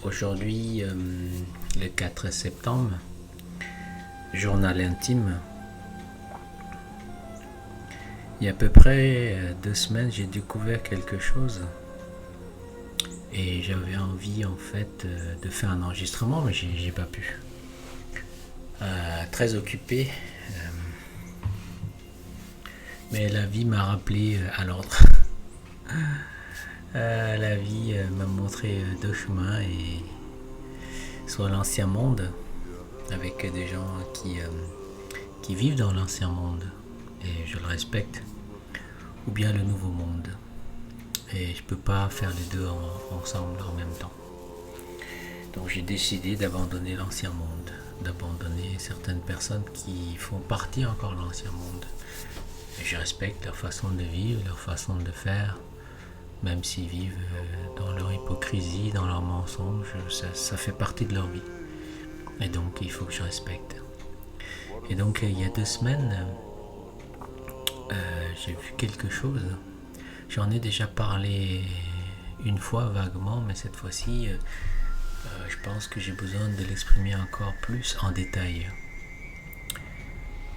Aujourd'hui, le 4 septembre, journal intime. Il y a à peu près 2 semaines, j'ai découvert quelque chose et j'avais envie en fait de faire un enregistrement, mais j'ai pas pu. Très occupé, mais la vie m'a rappelé à l'ordre. La vie m'a montré deux chemins, et soit l'ancien monde avec des gens qui vivent dans l'ancien monde et je le respecte, ou bien le nouveau monde. Et je peux pas faire les deux ensemble en même temps. Donc j'ai décidé d'abandonner l'ancien monde, d'abandonner certaines personnes qui font partie encore de l'ancien monde. Et je respecte leur façon de vivre, leur façon de faire, même s'ils vivent dans leur hypocrisie, dans leur mensonge, ça fait partie de leur vie. Et donc il faut que je respecte. Et donc il y a 2 semaines, j'ai vu quelque chose. J'en ai déjà parlé une fois vaguement, mais cette fois-ci, je pense que j'ai besoin de l'exprimer encore plus en détail.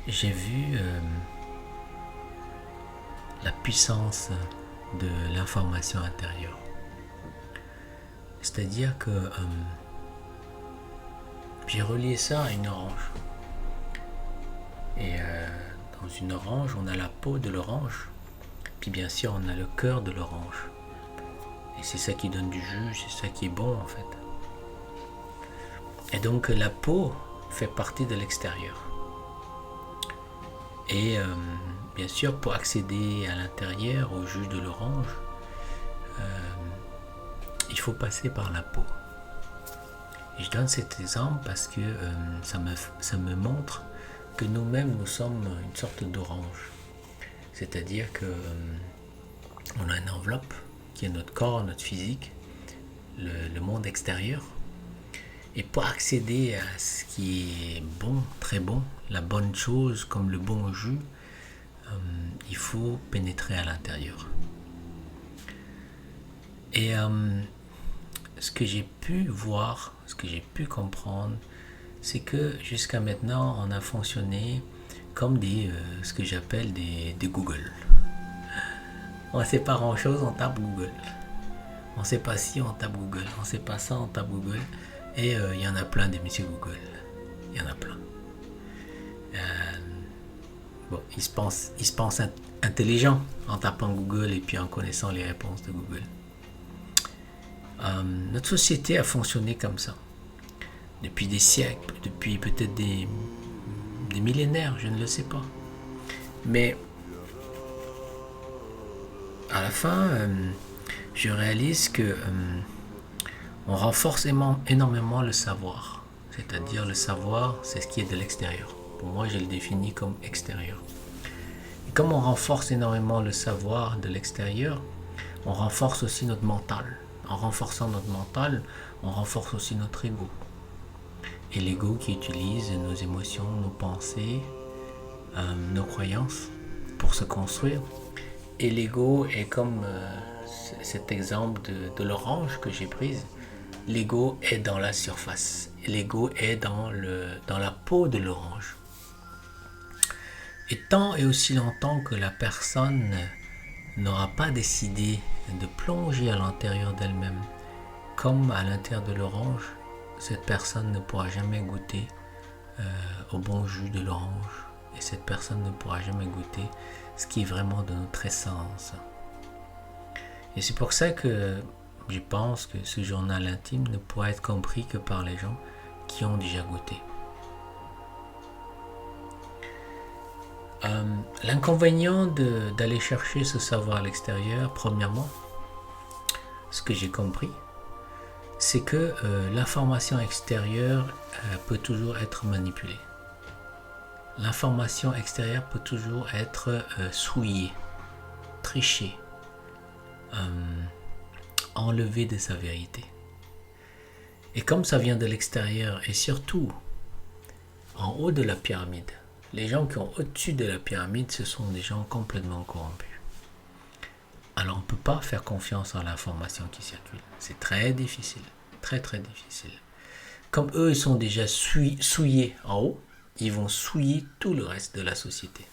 J'ai vu la puissance de l'information intérieure. C'est-à-dire que j'ai relié ça à une orange. Et dans une orange, on a la peau de l'orange. Puis bien sûr, on a le cœur de l'orange. Et c'est ça qui donne du jus, c'est ça qui est bon en fait. Et donc la peau fait partie de l'extérieur. Et bien sûr, pour accéder à l'intérieur, au jus de l'orange, il faut passer par la peau. Et je donne cet exemple parce que ça me montre que nous-mêmes, nous sommes une sorte d'orange. C'est-à-dire que on a une enveloppe qui est notre corps, notre physique, le monde extérieur. Et pour accéder à ce qui est bon, très bon, la bonne chose comme le bon jus, il faut pénétrer à l'intérieur. Et ce que j'ai pu voir, ce que j'ai pu comprendre, c'est que jusqu'à maintenant, on a fonctionné comme ce que j'appelle des Google. On ne sait pas grand-chose, on tape Google. On ne sait pas si, on tape Google. On ne sait pas ça, on tape Google. Et il y en a plein des messieurs Google. Il y en a plein. Bon, ils se pensent intelligents en tapant Google et puis en connaissant les réponses de Google. Notre société a fonctionné comme ça. Depuis des siècles, depuis peut-être des millénaires, je ne le sais pas. Mais à la fin, je réalise que on renforce énormément le savoir. C'est-à-dire le savoir, c'est ce qui est de l'extérieur. Pour moi, je le définis comme extérieur. Et comme on renforce énormément le savoir de l'extérieur, on renforce aussi notre mental. En renforçant notre mental, on renforce aussi notre ego. Et l'ego qui utilise nos émotions, nos pensées, nos croyances pour se construire. Et l'ego est comme cet exemple de l'orange que j'ai prise. L'ego est dans la surface. L'ego est dans la peau de l'orange. Et tant et aussi longtemps que la personne n'aura pas décidé de plonger à l'intérieur d'elle-même, comme à l'intérieur de l'orange, cette personne ne pourra jamais goûter au bon jus de l'orange. Et cette personne ne pourra jamais goûter ce qui est vraiment de notre essence. Et c'est pour ça que je pense que ce journal intime ne pourra être compris que par les gens qui ont déjà goûté. L'inconvénient d'aller chercher ce savoir à l'extérieur, premièrement, ce que j'ai compris, c'est que l'information extérieure peut toujours être manipulée. L'information extérieure peut toujours être souillée, trichée, enlevée de sa vérité. Et comme ça vient de l'extérieur et surtout en haut de la pyramide, les gens qui sont au-dessus de la pyramide, ce sont des gens complètement corrompus. Alors on ne peut pas faire confiance en l'information qui circule. C'est très difficile. Très très difficile. Comme eux, ils sont déjà souillés en haut, ils vont souiller tout le reste de la société.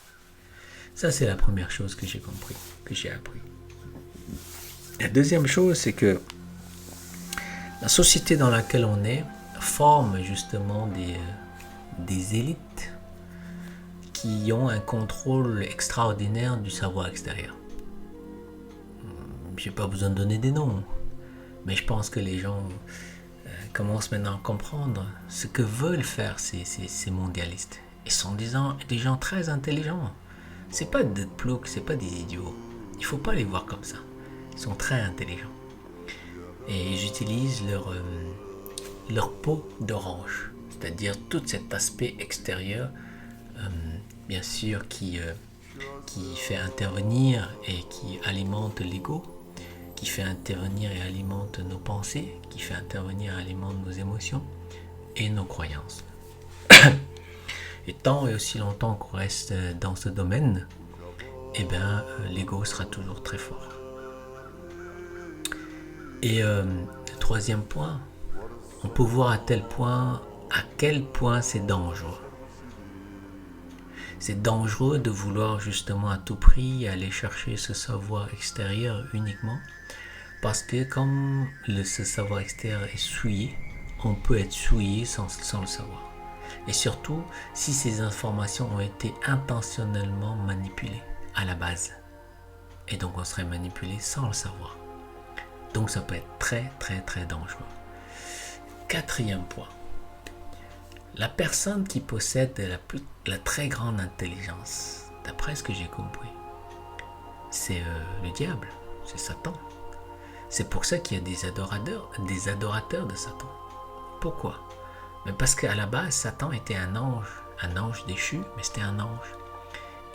Ça, c'est la première chose que j'ai compris, que j'ai appris. La deuxième chose, c'est que la société dans laquelle on est forme justement des élites qui ont un contrôle extraordinaire du savoir extérieur. Je n'ai pas besoin de donner des noms, mais je pense que les gens commencent maintenant à comprendre ce que veulent faire ces mondialistes. Ils sont des gens très intelligents. C'est pas des ploucs, c'est pas des idiots. Il faut pas les voir comme ça. Ils sont très intelligents. Et ils utilisent leur peau d'orange, c'est-à-dire tout cet aspect extérieur, bien sûr, qui fait intervenir et qui alimente l'ego, qui fait intervenir et alimente nos pensées, qui fait intervenir et alimente nos émotions et nos croyances. Et tant et aussi longtemps qu'on reste dans ce domaine, eh bien, l'ego sera toujours très fort. Et le troisième point, on peut voir à quel point c'est dangereux. C'est dangereux de vouloir justement à tout prix aller chercher ce savoir extérieur uniquement, parce que comme ce savoir extérieur est souillé, on peut être souillé sans le savoir. Et surtout, si ces informations ont été intentionnellement manipulées à la base. Et donc on serait manipulé sans le savoir. Donc ça peut être très très très dangereux. Quatrième point. La personne qui possède la très grande intelligence, d'après ce que j'ai compris, c'est le diable, c'est Satan. C'est pour ça qu'il y a des adorateurs de Satan. Pourquoi ? Mais parce qu'à la base, Satan était un ange déchu, mais c'était un ange.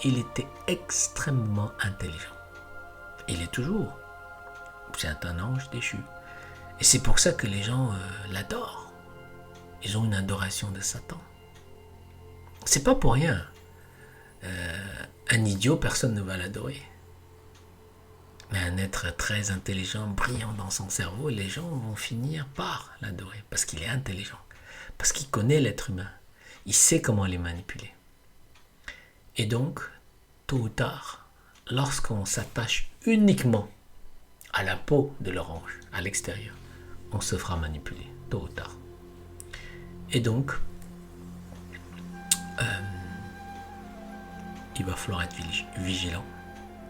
Il était extrêmement intelligent. Il est toujours. C'est un ange déchu. Et c'est pour ça que les gens l'adorent. Ils ont une adoration de Satan. C'est pas pour rien. Un idiot, personne ne va l'adorer. Mais un être très intelligent, brillant dans son cerveau, les gens vont finir par l'adorer. Parce qu'il est intelligent. Parce qu'il connaît l'être humain. Il sait comment les manipuler. Et donc, tôt ou tard, lorsqu'on s'attache uniquement à la peau de l'orange, à l'extérieur, on se fera manipuler, tôt ou tard. Et donc, il va falloir être vigilant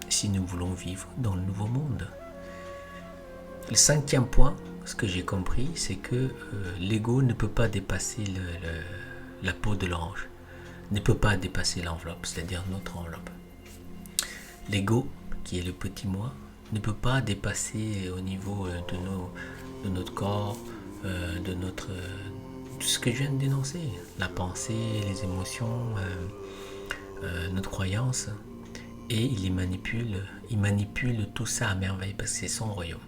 si nous voulons vivre dans le nouveau monde. Le cinquième point, ce que j'ai compris, c'est que l'ego ne peut pas dépasser la peau de l'orange, ne peut pas dépasser l'enveloppe, c'est-à-dire notre enveloppe. L'ego, qui est le petit moi, ne peut pas dépasser au niveau de notre corps, de ce que je viens de dénoncer, la pensée, les émotions, notre croyance, et il manipule tout ça à merveille parce que c'est son royaume.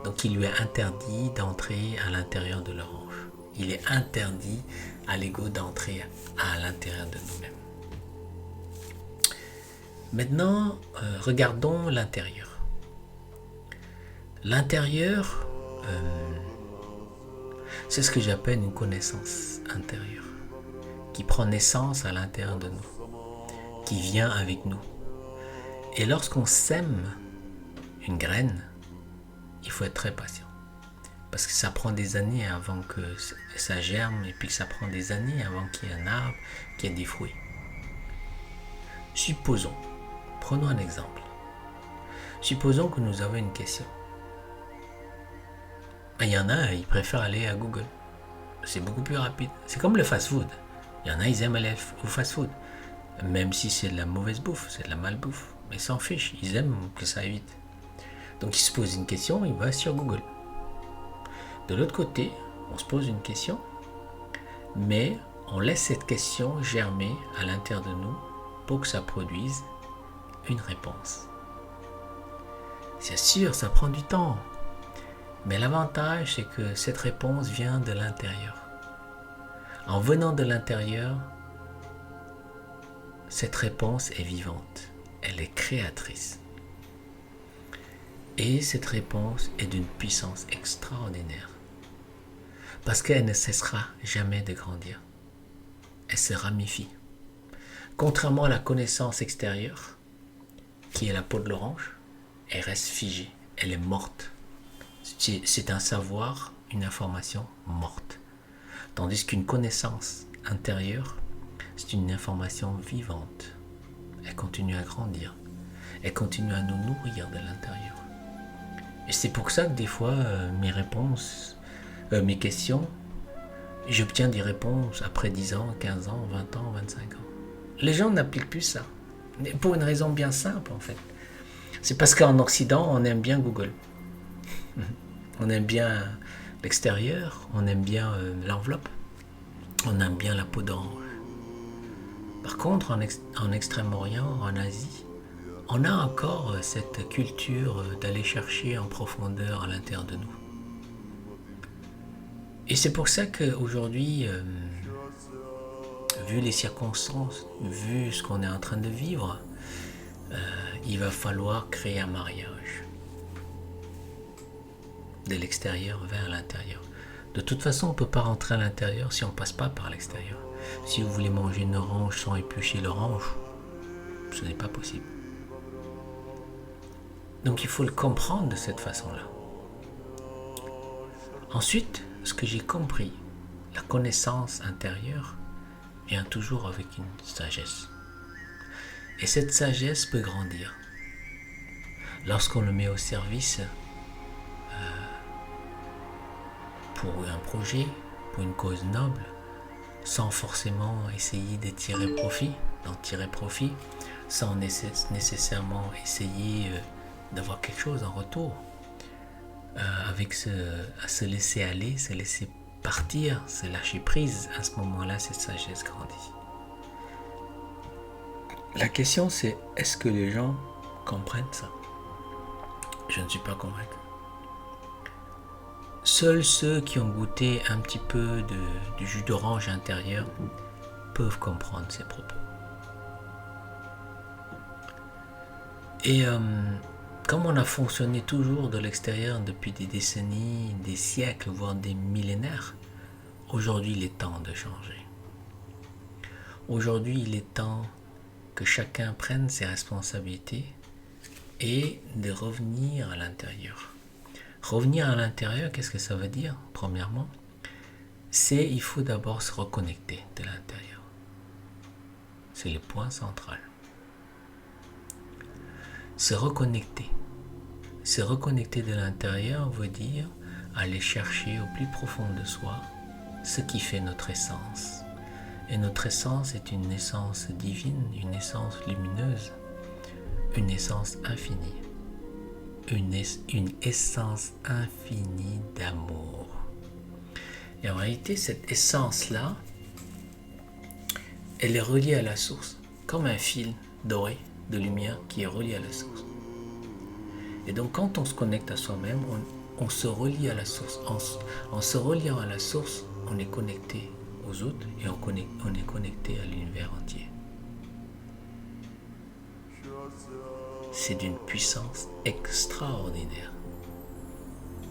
Donc il lui est interdit d'entrer à l'intérieur de l'orange. Il est interdit à l'ego d'entrer à l'intérieur de nous-mêmes. Maintenant, regardons l'intérieur. L'intérieur, c'est ce que j'appelle une connaissance intérieure, qui prend naissance à l'intérieur de nous, qui vient avec nous. Et lorsqu'on sème une graine, il faut être très patient. Parce que ça prend des années avant que ça germe, et puis que ça prend des années avant qu'il y ait un arbre, qu'il y ait des fruits. Supposons, prenons un exemple. Supposons que nous avons une question. Il y en a, ils préfèrent aller à Google. C'est beaucoup plus rapide. C'est comme le fast-food. Il y en a, ils aiment aller au fast-food. Même si c'est de la mauvaise bouffe, c'est de la malbouffe. Mais ils s'en fichent, ils aiment que ça aille vite. Donc ils se posent une question, ils vont sur Google. De l'autre côté, on se pose une question, mais on laisse cette question germer à l'intérieur de nous pour que ça produise une réponse. C'est sûr, ça prend du temps. Mais l'avantage, c'est que cette réponse vient de l'intérieur. En venant de l'intérieur, cette réponse est vivante. Elle est créatrice. Et cette réponse est d'une puissance extraordinaire. Parce qu'elle ne cessera jamais de grandir. Elle se ramifie. Contrairement à la connaissance extérieure, qui est la peau de l'orange, elle reste figée, elle est morte. C'est un savoir, une information morte. Tandis qu'une connaissance intérieure, c'est une information vivante. Elle continue à grandir. Elle continue à nous nourrir de l'intérieur. Et c'est pour ça que des fois, mes réponses, mes questions, j'obtiens des réponses après 10 ans, 15 ans, 20 ans, 25 ans. Les gens n'appliquent plus ça. Pour une raison bien simple, en fait. C'est parce qu'en Occident, on aime bien Google. On aime bien l'extérieur, on aime bien l'enveloppe, on aime bien la peau d'orange. Par contre, en Extrême-Orient, en Asie, on a encore cette culture d'aller chercher en profondeur à l'intérieur de nous. Et c'est pour ça qu'aujourd'hui, vu les circonstances, vu ce qu'on est en train de vivre, il va falloir créer un mariage de l'extérieur vers l'intérieur. De toute façon, on ne peut pas rentrer à l'intérieur si on ne passe pas par l'extérieur. Si vous voulez manger une orange sans éplucher l'orange, ce n'est pas possible. Donc il faut le comprendre de cette façon-là. Ensuite, ce que j'ai compris, la connaissance intérieure vient toujours avec une sagesse. Et cette sagesse peut grandir. Lorsqu'on le met au service pour un projet, pour une cause noble, sans forcément essayer de d'en tirer profit, sans nécessairement essayer d'avoir quelque chose en retour, à se laisser aller, se laisser partir, se lâcher prise, à ce moment-là, cette sagesse grandit. La question c'est, est-ce que les gens comprennent ça? Je ne suis pas convaincu. Seuls ceux qui ont goûté un petit peu du jus d'orange intérieur peuvent comprendre ces propos. Et comme on a fonctionné toujours de l'extérieur depuis des décennies, des siècles, voire des millénaires, aujourd'hui il est temps de changer. Aujourd'hui il est temps que chacun prenne ses responsabilités et de revenir à l'intérieur. Revenir à l'intérieur, qu'est-ce que ça veut dire? Premièrement, il faut d'abord se reconnecter de l'intérieur. C'est le point central. Se reconnecter. Se reconnecter de l'intérieur veut dire aller chercher au plus profond de soi ce qui fait notre essence. Et notre essence est une essence divine, une essence lumineuse, une essence infinie. Une essence infinie d'amour. Et en réalité, cette essence-là, elle est reliée à la source, comme un fil doré de lumière qui est relié à la source. Et donc, quand on se connecte à soi-même, on se relie à la source. En se reliant à la source, on est connecté aux autres et on est connecté à l'univers entier. C'est d'une puissance extraordinaire.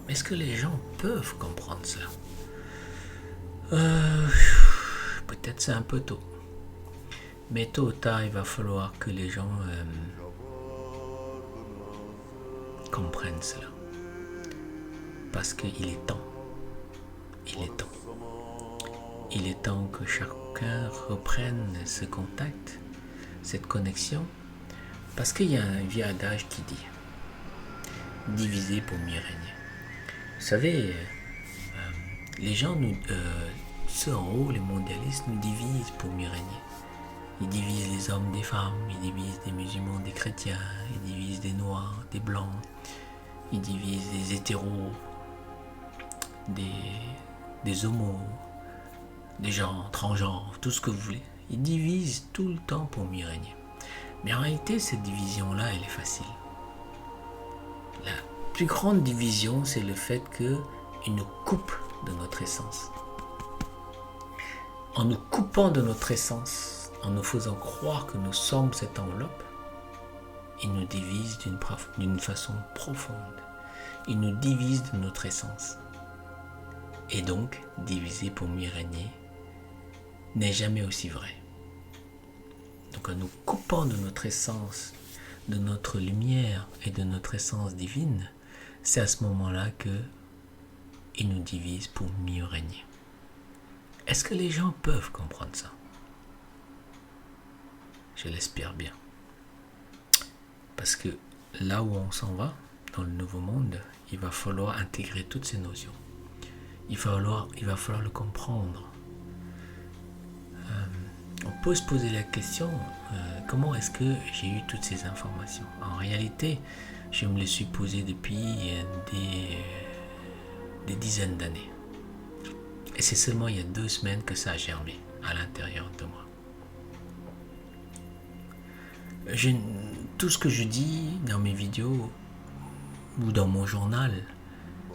Mais est-ce que les gens peuvent comprendre ça? Peut-être c'est un peu tôt. Mais tôt ou tard, il va falloir que les gens comprennent cela. Parce qu'il est temps. Il est temps. Il est temps que chacun reprenne ce contact, cette connexion. Parce qu'il y a un vieux adage qui dit « diviser pour mieux régner ». Vous savez, les gens, ceux en haut, les mondialistes, nous divisent pour mieux régner. Ils divisent les hommes des femmes, ils divisent des musulmans des chrétiens, ils divisent des noirs, des blancs, ils divisent des hétéros, des homos, des gens transgenres, tout ce que vous voulez. Ils divisent tout le temps pour mieux régner. Mais en réalité, cette division-là, elle est facile. La plus grande division, c'est le fait qu'il nous coupe de notre essence. En nous coupant de notre essence, en nous faisant croire que nous sommes cette enveloppe, il nous divise d'une façon profonde. Il nous divise de notre essence. et donc diviser pour mieux régner n'est jamais aussi vrai. Donc en nous coupant de notre essence, de notre lumière et de notre essence divine, c'est à ce moment-là que il nous divise pour mieux régner. Est-ce que les gens peuvent comprendre ça? Je l'espère bien. Parce que là où on s'en va, dans le nouveau monde, il va falloir intégrer toutes ces notions. Il va falloir le comprendre. On peut se poser la question, comment est-ce que j'ai eu toutes ces informations? En réalité, je me les suis posées depuis des dizaines d'années. Et c'est seulement il y a 2 semaines que ça a germé à l'intérieur de moi. Tout ce que je dis dans mes vidéos ou dans mon journal,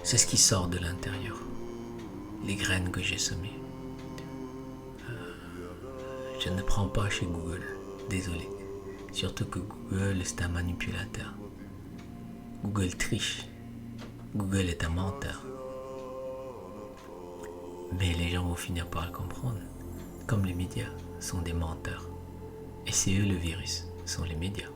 c'est ce qui sort de l'intérieur. Les graines que j'ai semées. Je ne prends pas chez Google, désolé. Surtout que Google, c'est un manipulateur. Google triche. Google est un menteur. Mais les gens vont finir par le comprendre. Comme les médias sont des menteurs. Et c'est eux le virus, sont les médias.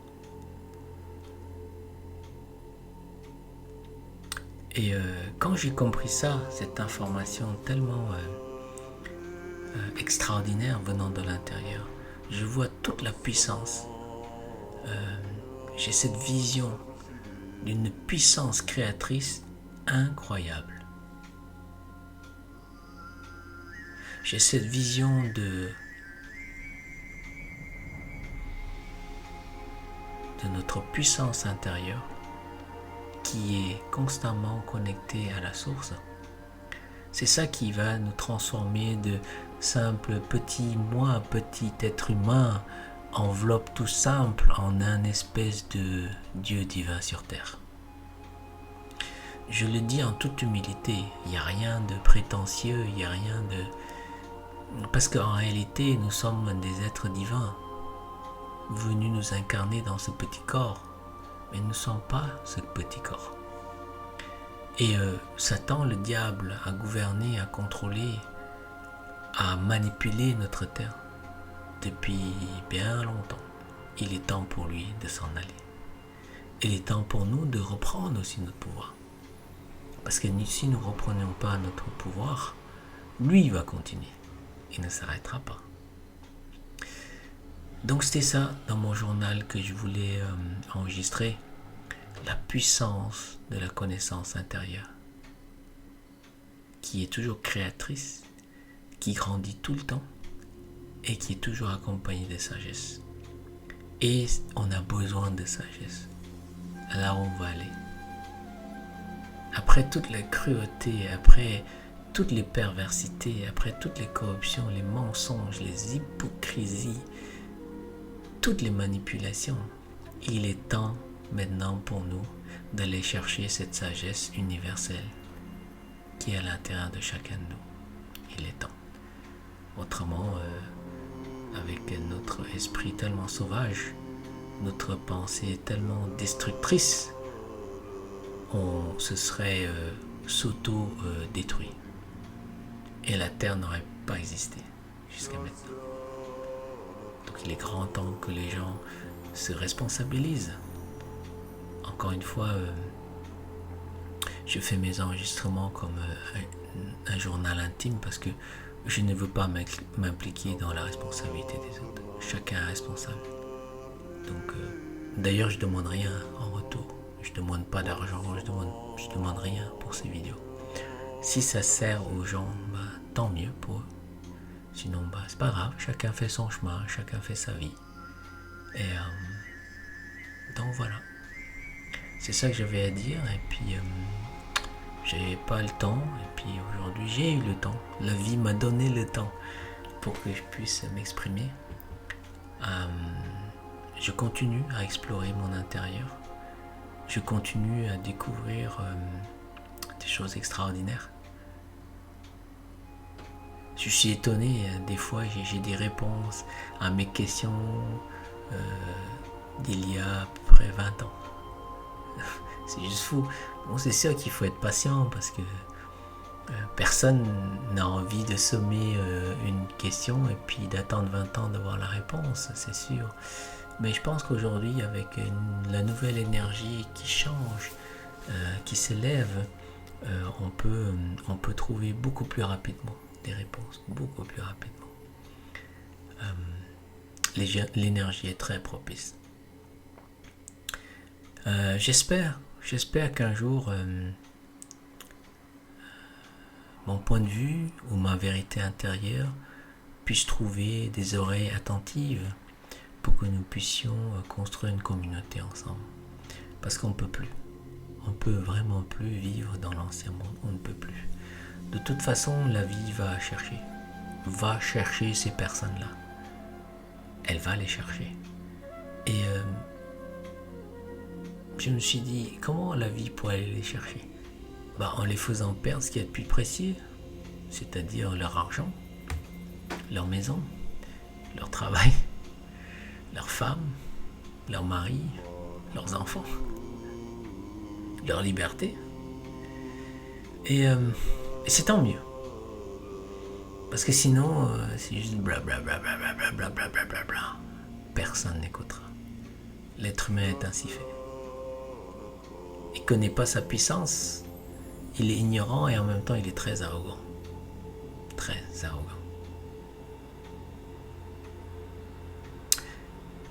Et quand j'ai compris ça, cette information tellement extraordinaire venant de l'intérieur, je vois toute la puissance. J'ai cette vision d'une puissance créatrice incroyable. J'ai cette vision de notre puissance intérieure qui est constamment connectée à la source. C'est ça qui va nous transformer de simples petits moi, petit être humain, enveloppe tout simple en un espèce de Dieu divin sur terre. Je le dis en toute humilité, il n'y a rien de prétentieux, il n'y a rien de... Parce qu'en réalité, nous sommes des êtres divins, venus nous incarner dans ce petit corps, mais nous ne sommes pas ce petit corps. Et Satan, le diable, a gouverné, a contrôlé, a manipulé notre terre depuis bien longtemps. Il est temps pour lui de s'en aller. Il est temps pour nous de reprendre aussi notre pouvoir. Parce que si nous ne reprenons pas notre pouvoir, lui va continuer. Il ne s'arrêtera pas. Donc c'était ça dans mon journal que je voulais enregistrer. La puissance de la connaissance intérieure. Qui est toujours créatrice, qui grandit tout le temps et qui est toujours accompagnée de sagesse. Et on a besoin de sagesse. Là où on va aller. Après toute la cruauté, après toutes les perversités, après toutes les corruptions, les mensonges, les hypocrisies, toutes les manipulations, il est temps maintenant pour nous d'aller chercher cette sagesse universelle qui est à l'intérieur de chacun de nous. Il est temps. Autrement, avec notre esprit tellement sauvage, notre pensée tellement destructrice, on se serait s'auto-détruit. Et la Terre n'aurait pas existé jusqu'à maintenant. Donc il est grand temps que les gens se responsabilisent. Encore une fois, je fais mes enregistrements comme un journal intime parce que je ne veux pas m'impliquer dans la responsabilité des autres. Chacun est responsable. Donc, d'ailleurs, je ne demande rien en retour. Je ne demande pas d'argent, je demande rien pour ces vidéos. Si ça sert aux gens, tant mieux pour eux. Sinon, c'est pas grave, chacun fait son chemin, chacun fait sa vie. Et donc voilà. C'est ça que j'avais à dire. Et puis, j'avais pas le temps. Et puis aujourd'hui, j'ai eu le temps. La vie m'a donné le temps pour que je puisse m'exprimer. Je continue à explorer mon intérieur. Je continue à découvrir des choses extraordinaires. Je suis étonné, des fois j'ai des réponses à mes questions d'il y a à peu près 20 ans. C'est juste fou. Bon, c'est sûr qu'il faut être patient parce que Personne n'a envie de sommer une question et puis d'attendre 20 ans d'avoir la réponse, c'est sûr. Mais je pense qu'aujourd'hui, avec la nouvelle énergie qui change, qui s'élève, on peut trouver beaucoup plus rapidement des réponses, beaucoup plus rapidement. L'énergie est très propice. J'espère qu'un jour, mon point de vue ou ma vérité intérieure puisse trouver des oreilles attentives pour que nous puissions construire une communauté ensemble. Parce qu'on ne peut plus. On ne peut vraiment plus vivre dans l'ancien monde. On ne peut plus. De toute façon, la vie va chercher ces personnes-là. Elle va les chercher. Et je me suis dit, comment la vie pourrait aller les chercher? En les faisant perdre ce qu'il y a de plus précieux, c'est-à-dire leur argent, leur maison, leur travail, leurs femmes, leurs maris, leurs enfants, leur liberté. Et c'est tant mieux. Parce que sinon, c'est juste blablabla. Personne n'écoutera. L'être humain est ainsi fait. Il ne connaît pas sa puissance. Il est ignorant et en même temps, il est très arrogant. Très arrogant.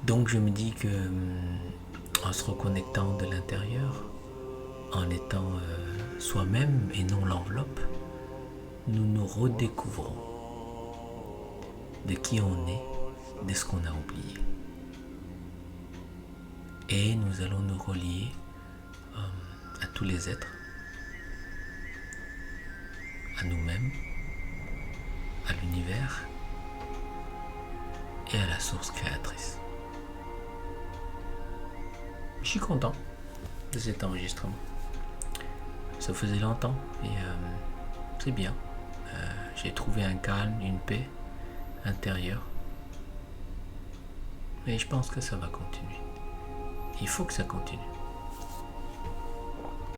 Donc je me dis que en se reconnectant de l'intérieur, en étant soi-même et non l'enveloppe, nous nous redécouvrons de qui on est, de ce qu'on a oublié. Et nous allons nous relier à tous les êtres, à nous-mêmes, à l'univers et à la source créatrice. Je suis content de cet enregistrement. Ça faisait longtemps et c'est bien. J'ai trouvé un calme, une paix intérieure. Mais je pense que ça va continuer. Il faut que ça continue.